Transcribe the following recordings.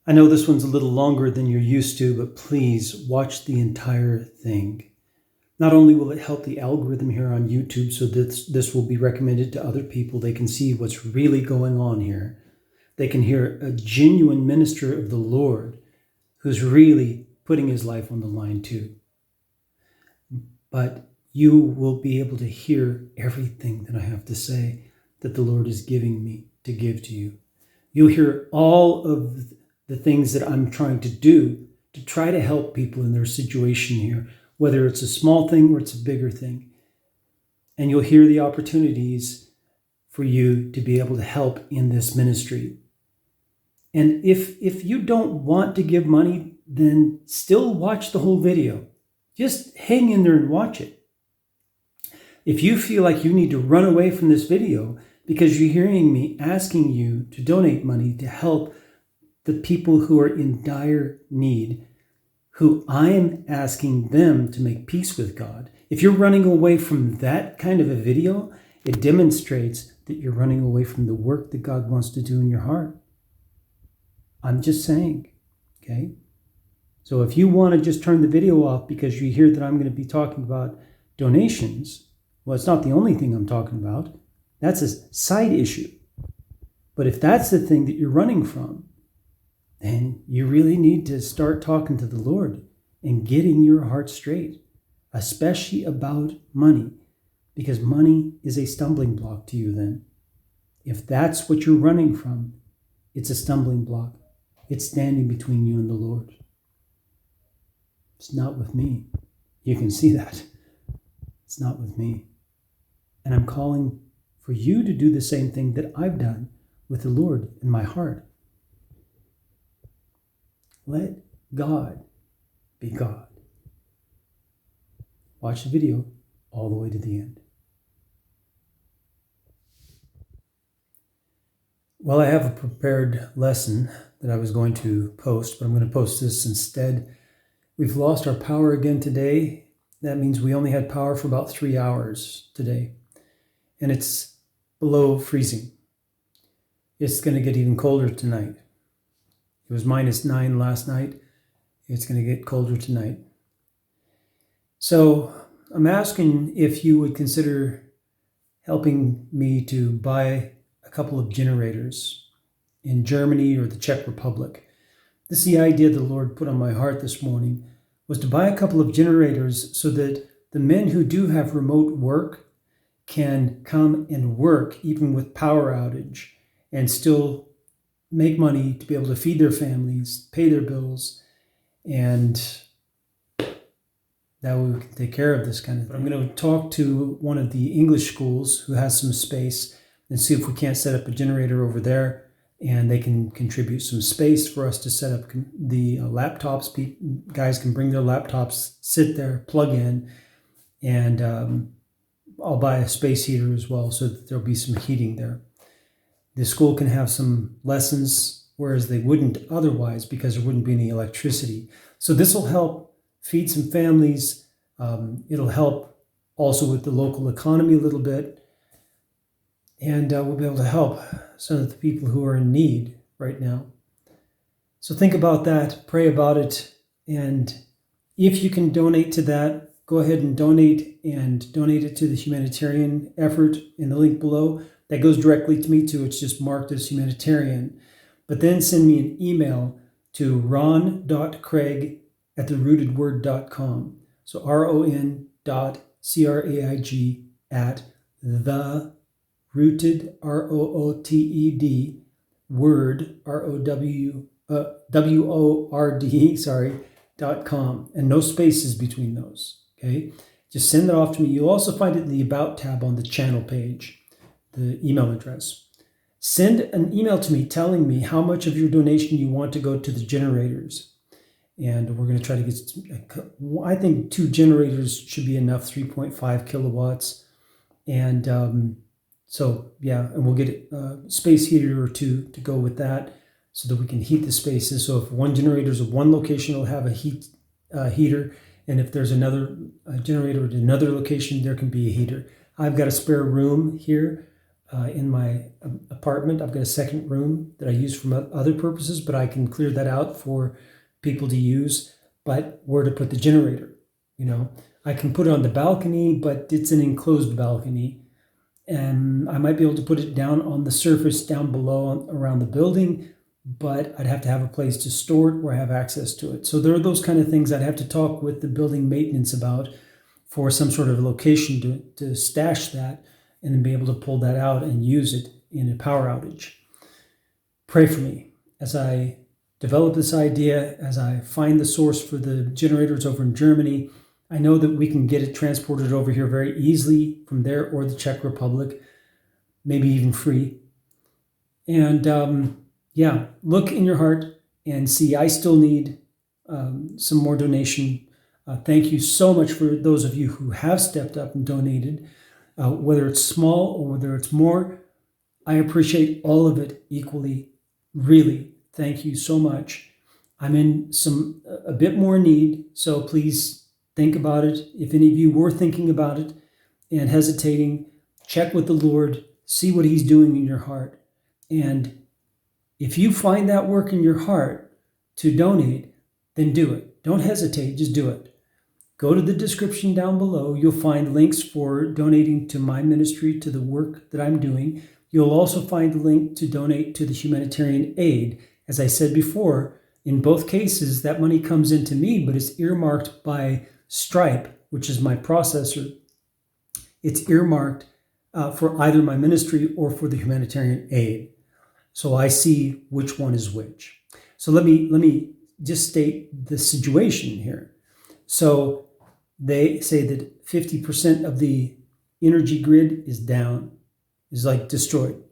I know this one's a little longer than you're used to, but please watch the entire thing. Not only will it help the algorithm here on YouTube so that this will be recommended to other people, they can see what's really going on here. They can hear a genuine minister of the Lord who's really putting his life on the line too. But you will be able to hear everything that I have to say that the Lord is giving me to give to you. You'll hear all of the things that I'm trying to do to try to help people in their situation here, whether it's a small thing or it's a bigger thing. And you'll hear the opportunities for you to be able to help in this ministry. And if you don't want to give money, then still watch the whole video. Just hang in there and watch it. If you feel like you need to run away from this video because you're hearing me asking you to donate money to help the people who are in dire need, who I am asking them to make peace with God, if you're running away from that kind of a video, it demonstrates that you're running away from the work that God wants to do in your heart. I'm just saying, okay? So if you want to just turn the video off because you hear that I'm going to be talking about donations, well, it's not the only thing I'm talking about. That's a side issue. But if that's the thing that you're running from, then you really need to start talking to the Lord and getting your heart straight, especially about money, because money is a stumbling block to you then. If that's what you're running from, it's a stumbling block. It's standing between you and the Lord. It's not with me. You can see that. It's not with me. And I'm calling for you to do the same thing that I've done with the Lord in my heart. Let God be God. Watch the video all the way to the end. Well, I have a prepared lesson that I was going to post, but I'm going to post this instead. We've lost our power again today. That means we only had power for about 3 hours today. And it's below freezing. It's going to get even colder tonight. It was -9 last night. It's going to get colder tonight. So I'm asking if you would consider helping me to buy a couple of generators in Germany or the Czech Republic. This is the idea the Lord put on my heart this morning, was to buy a couple of generators so that the men who do have remote work can come and work even with power outage and still make money to be able to feed their families, pay their bills, and that way we can take care of this kind of thing. I'm going to talk to one of the English schools who has some space and see if we can't set up a generator over there, and they can contribute some space for us to set up the laptops. Guys can bring their laptops, sit there, plug in, and I'll buy a space heater as well so that there'll be some heating there. The school can have some lessons, whereas they wouldn't otherwise because there wouldn't be any electricity. So this will help feed some families. It'll help also with the local economy a little bit. And we'll be able to help some of the people who are in need right now. So think about that, pray about it, and if you can donate to that, go ahead and donate it to the humanitarian effort in the link below. That goes directly to me too. It's just marked as humanitarian. But then send me an email to ron.craig@therootedword.com. So ron.craig@the rooted, word, word.com, and no spaces between those, okay? Just send that off to me. You'll also find it in the About tab on the channel page, the email address. Send an email to me telling me how much of your donation you want to go to the generators. And we're going to try to get, I think 2 generators should be enough, 3.5 kilowatts. And so, yeah, and we'll get a space heater or 2 to go with that so that we can heat the spaces. So if one generator is at one location, it'll have a heater. And if there's another generator at another location, there can be a heater. I've got a spare room here in my apartment. I've got a second room that I use for other purposes, but I can clear that out for people to use. But where to put the generator? I can put it on the balcony, but it's an enclosed balcony. And I might be able to put it down on the surface down below around the building, but I'd have to have a place to store it where I have access to it. So there are those kind of things I'd have to talk with the building maintenance about for some sort of location to stash that and then be able to pull that out and use it in a power outage. Pray for me as I develop this idea, as I find the source for the generators over in Germany. I know that we can get it transported over here very easily from there or the Czech Republic, maybe even free. And look in your heart and see, I still need some more donation. Thank you so much for those of you who have stepped up and donated, whether it's small or whether it's more. I appreciate all of it equally. Really, thank you so much. I'm in a bit more need, so please think about it. If any of you were thinking about it and hesitating, check with the Lord, see what He's doing in your heart. And if you find that work in your heart to donate, then do it. Don't hesitate, just do it. Go to the description down below. You'll find links for donating to my ministry, to the work that I'm doing. You'll also find a link to donate to the humanitarian aid. As I said before, in both cases, that money comes into me, but it's earmarked by Stripe, which is my processor. It's earmarked for either my ministry or for the humanitarian aid. So I see which one is which. So let me just state the situation here. So they say that 50% of the energy grid is down, is like destroyed.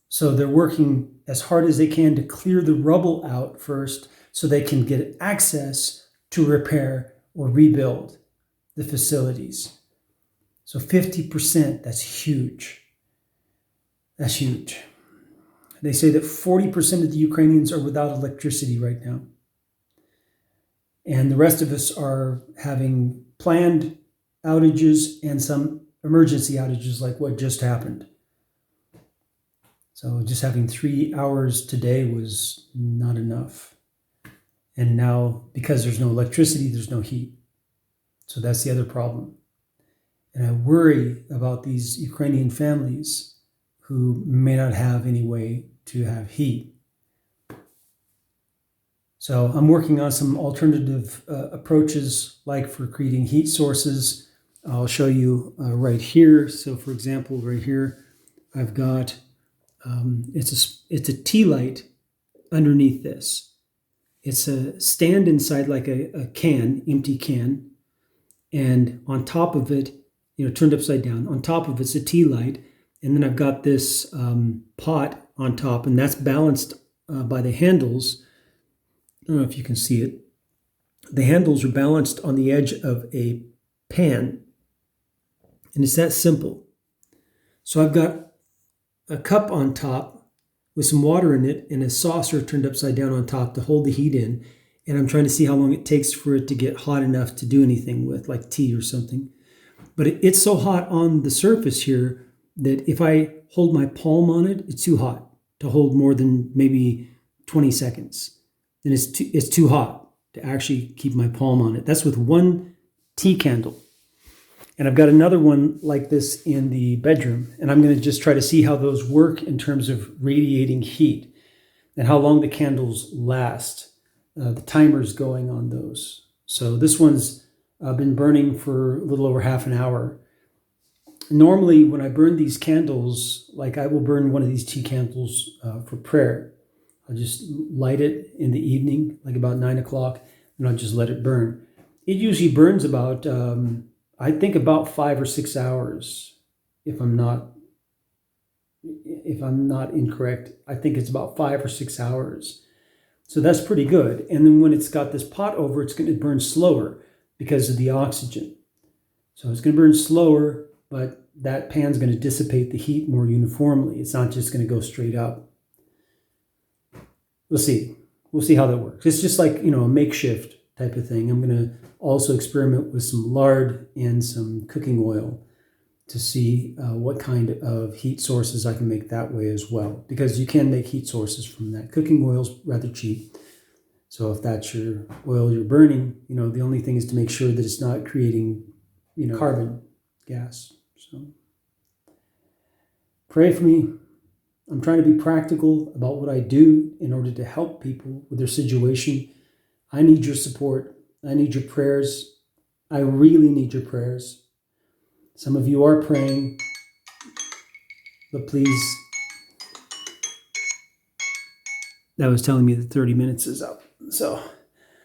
So they're working as hard as they can to clear the rubble out first so they can get access to repair or rebuild the facilities. So 50%, that's huge. That's huge. They say that 40% of the Ukrainians are without electricity right now. And the rest of us are having planned outages and some emergency outages like what just happened. So just having 3 hours today was not enough. And now, because there's no electricity, there's no heat. So that's the other problem. And I worry about these Ukrainian families who may not have any way to have heat. So I'm working on some alternative approaches, like for creating heat sources. I'll show you right here. So for example, right here, I've got, it's a tea light underneath this. It's a stand inside like a can, empty can. And on top of it, turned upside down, on top of it's a tea light. And then I've got this pot on top, and that's balanced by the handles. I don't know if you can see it. The handles are balanced on the edge of a pan. And it's that simple. So I've got a cup on top with some water in it and a saucer turned upside down on top to hold the heat in. And I'm trying to see how long it takes for it to get hot enough to do anything with, like tea or something. But it's so hot on the surface here that if I hold my palm on it, it's too hot to hold more than maybe 20 seconds. And it's too hot to actually keep my palm on it. That's with one tea candle. And I've got another one like this in the bedroom. And I'm going to just try to see how those work in terms of radiating heat and how long the candles last. The timer's going on those. So this one's been burning for a little over half an hour. Normally, when I burn these candles, like I will burn one of these tea candles for prayer. I'll just light it in the evening, like about 9 o'clock, and I'll just let it burn. It usually burns about, I think about 5 or 6 hours, if I'm not incorrect. I think it's about 5 or 6 hours. So that's pretty good. And then when it's got this pot over, it's going to burn slower because of the oxygen. So it's going to burn slower, but that pan's going to dissipate the heat more uniformly. It's not just going to go straight up. We'll see. We'll see how that works. It's just like, a makeshift type of thing. I'm going to also experiment with some lard and some cooking oil to see what kind of heat sources I can make that way as well, because you can make heat sources from that. Cooking oil's rather cheap. So if that's your oil you're burning, the only thing is to make sure that it's not creating, carbon gas. So pray for me. I'm trying to be practical about what I do in order to help people with their situation. I need your support. I need your prayers. I really need your prayers. Some of you are praying, but please. That was telling me that 30 minutes is up. So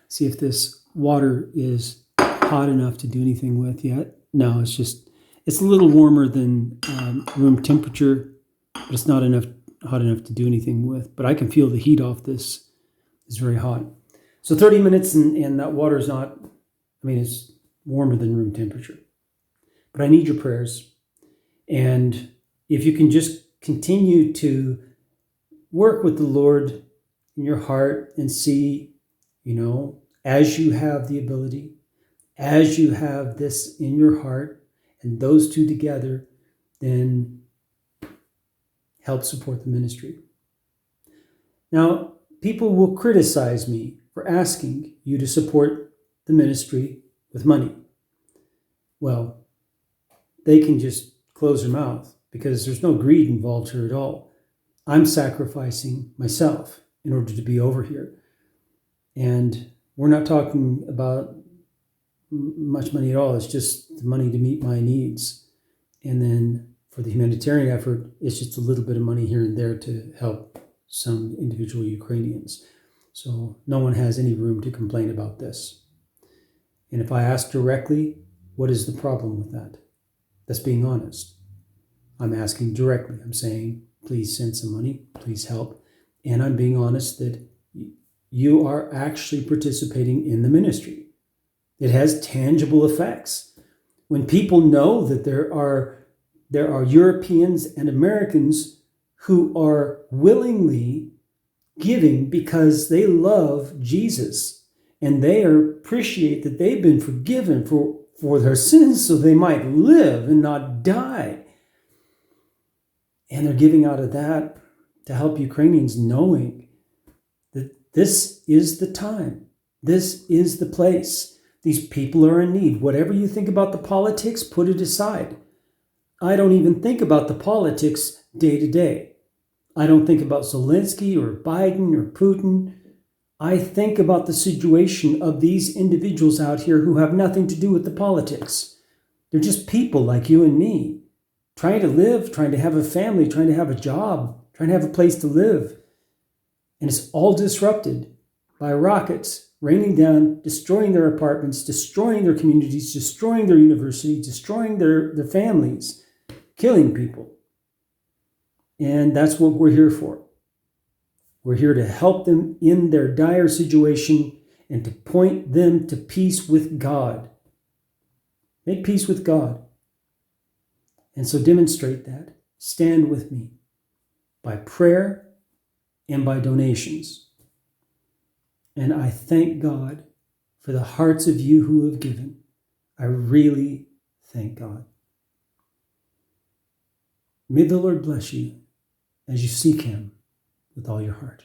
see if this water is hot enough to do anything with yet. No, it's a little warmer than room temperature, but it's not hot enough to do anything with. But I can feel the heat off this. It's very hot. So 30 minutes and that water is not, it's warmer than room temperature. But I need your prayers. And if you can just continue to work with the Lord in your heart and see, as you have the ability, as you have this in your heart, and those two together, then help support the ministry. Now, people will criticize me for asking you to support the ministry with money. Well, they can just close their mouth because there's no greed involved here at all. I'm sacrificing myself in order to be over here. And we're not talking about much money at all. It's just the money to meet my needs. And then for the humanitarian effort, it's just a little bit of money here and there to help some individual Ukrainians. So no one has any room to complain about this. And if I ask directly, what is the problem with that? That's being honest. I'm asking directly. I'm saying, please send some money, please help. And I'm being honest that you are actually participating in the ministry. It has tangible effects. When people know that there are Europeans and Americans who are willingly giving because they love Jesus and they appreciate that they've been forgiven for their sins so they might live and not die. And they're giving out of that to help Ukrainians, knowing that this is the time. This is the place. These people are in need. Whatever you think about the politics, put it aside. I don't even think about the politics day to day. I don't think about Zelensky or Biden or Putin. I think about the situation of these individuals out here who have nothing to do with the politics. They're just people like you and me, trying to live, trying to have a family, trying to have a job, trying to have a place to live. And it's all disrupted by rockets raining down, destroying their apartments, destroying their communities, destroying their universities, destroying their families, killing people. And that's what we're here for. We're here to help them in their dire situation and to point them to peace with God. Make peace with God. And so demonstrate that. Stand with me by prayer and by donations. And I thank God for the hearts of you who have given. I really thank God. May the Lord bless you as you seek Him with all your heart.